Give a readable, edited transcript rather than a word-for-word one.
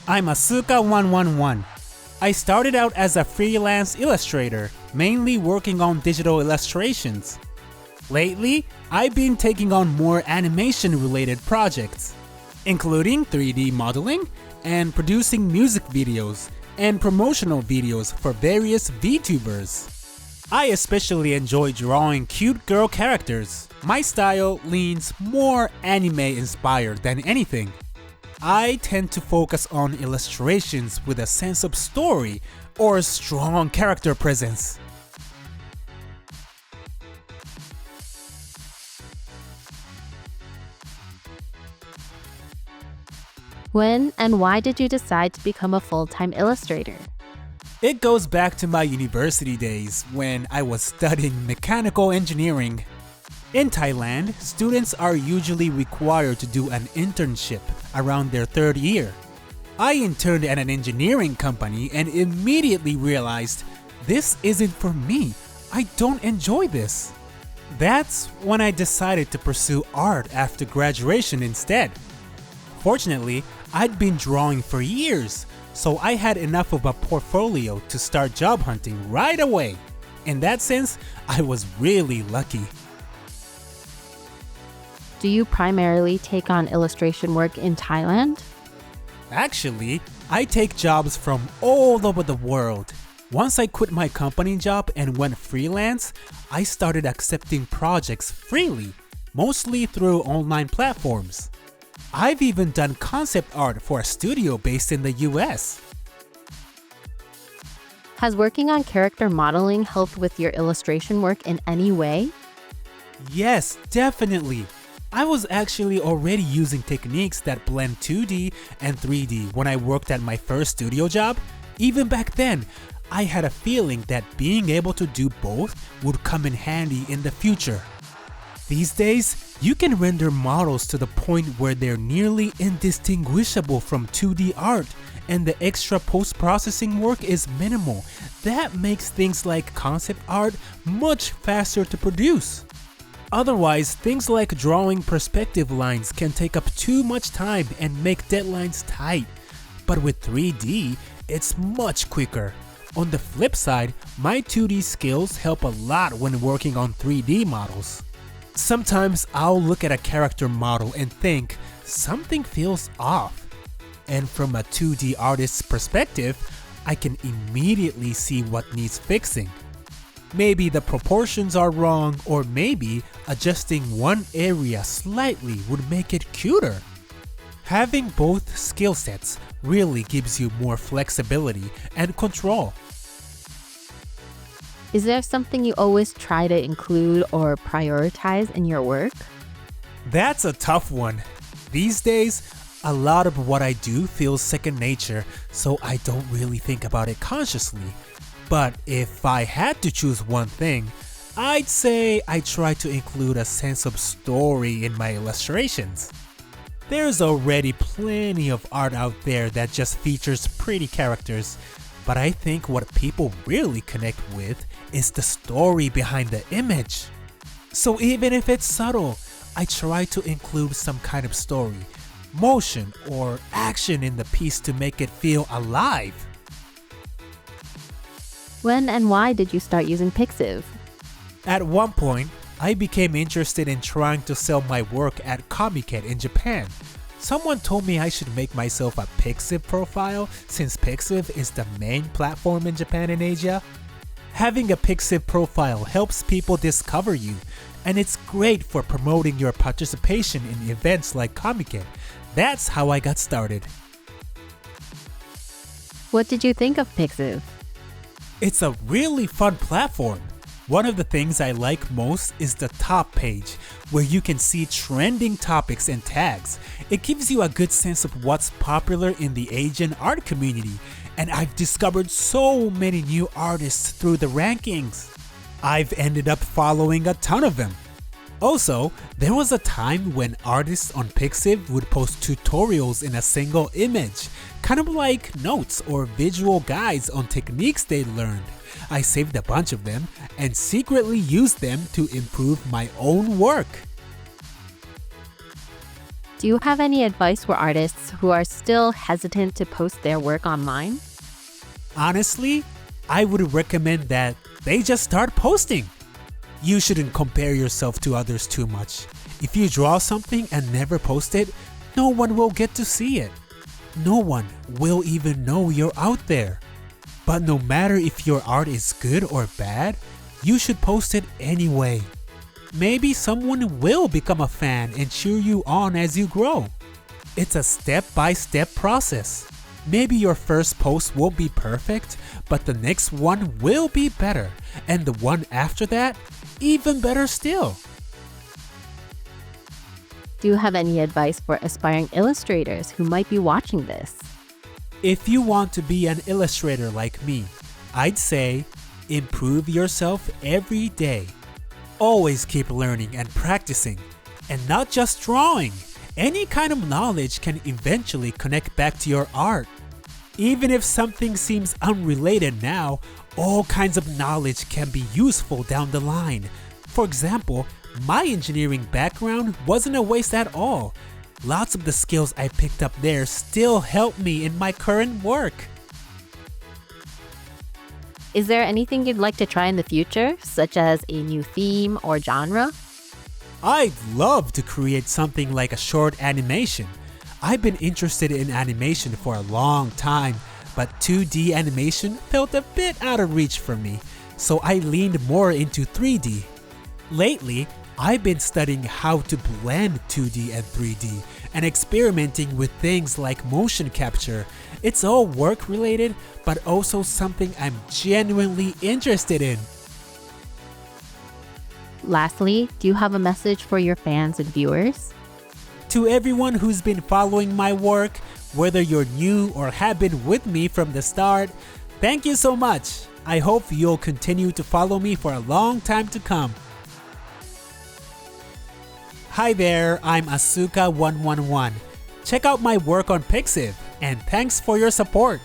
I'm Asuka111. I started out as a freelance illustrator, mainly working on digital illustrations. Lately, I've been taking on more animation-related projects, including 3D modeling and producing music videos and promotional videos for various VTubers. I especially enjoy drawing cute girl characters. My style leans more anime-inspired than anything. I tend to focus on illustrations with a sense of story or strong character presence. When and why did you decide to become a full-time illustrator? It goes back to my university days when I was studying mechanical engineering. In Thailand, students are usually required to do an internship around their third year. I interned at an engineering company and immediately realized this isn't for me. I don't enjoy this. That's when I decided to pursue art after graduation instead. Fortunately, I'd been drawing for years, so I had enough of a portfolio to start job hunting right away. In that sense, I was really lucky. Do you primarily take on illustration work in Thailand? Actually, I take jobs from all over the world. Once I quit my company job and went freelance, I started accepting projects freely, mostly through online platforms. I've even done concept art for a studio based in the US. Has working on character modeling helped with your illustration work in any way? Yes, definitely. I was actually already using techniques that blend 2D and 3D when I worked at my first studio job. Even back then, I had a feeling that being able to do both would come in handy in the future. These days, you can render models to the point where they're nearly indistinguishable from 2D art, and the extra post-processing work is minimal. That makes things like concept art much faster to produce. Otherwise, things like drawing perspective lines can take up too much time and make deadlines tight. But with 3D, it's much quicker. On the flip side, my 2D skills help a lot when working on 3D models. Sometimes I'll look at a character model and think something feels off. And from a 2D artist's perspective, I can immediately see what needs fixing. Maybe the proportions are wrong, or maybe adjusting one area slightly would make it cuter. Having both skill sets really gives you more flexibility and control. Is there something you always try to include or prioritize in your work? That's a tough one. These days, a lot of what I do feels second nature, so I don't really think about it consciously. But if I had to choose one thing, I'd say I try to include a sense of story in my illustrations. There's already plenty of art out there that just features pretty characters, but I think what people really connect with is the story behind the image. So even if it's subtle, I try to include some kind of story, motion, or action in the piece to make it feel alive. When and why did you start using pixiv? At one point, I became interested in trying to sell my work at Comiket in Japan. Someone told me I should make myself a pixiv profile since pixiv is the main platform in Japan and Asia. Having a pixiv profile helps people discover you, and it's great for promoting your participation in events like Comiket. That's how I got started. What did you think of pixiv? It's a really fun platform. One of the things I like most is the top page, where you can see trending topics and tags. It gives you a good sense of what's popular in the Asian art community, and I've discovered so many new artists through the rankings. I've ended up following a ton of them. Also, there was a time when artists on pixiv would post tutorials in a single image, kind of like notes or visual guides on techniques they learned. I saved a bunch of them and secretly used them to improve my own work. Do you have any advice for artists who are still hesitant to post their work online? Honestly, I would recommend that they just start posting. You shouldn't compare yourself to others too much. If you draw something and never post it, no one will get to see it. No one will even know you're out there. But no matter if your art is good or bad, you should post it anyway. Maybe someone will become a fan and cheer you on as you grow. It's a step-by-step process. Maybe your first post won't be perfect, but the next one will be better, and the one after that, even better still. Do you have any advice for aspiring illustrators who might be watching this? If you want to be an illustrator like me, I'd say improve yourself every day. Always keep learning and practicing, and not just drawing. Any kind of knowledge can eventually connect back to your art. Even if something seems unrelated now, all kinds of knowledge can be useful down the line. For example, my engineering background wasn't a waste at all. Lots of the skills I picked up there still help me in my current work. Is there anything you'd like to try in the future, such as a new theme or genre? I'd love to create something like a short animation. I've been interested in animation for a long time, but 2D animation felt a bit out of reach for me, so I leaned more into 3D. Lately, I've been studying how to blend 2D and 3D and experimenting with things like motion capture. It's all work related, but also something I'm genuinely interested in. Lastly, do you have a message for your fans and viewers? To everyone who's been following my work, whether you're new or have been with me from the start, thank you so much. I hope you'll continue to follow me for a long time to come. Hi there, I'm Asuka111. Check out my work on Pixiv, and thanks for your support.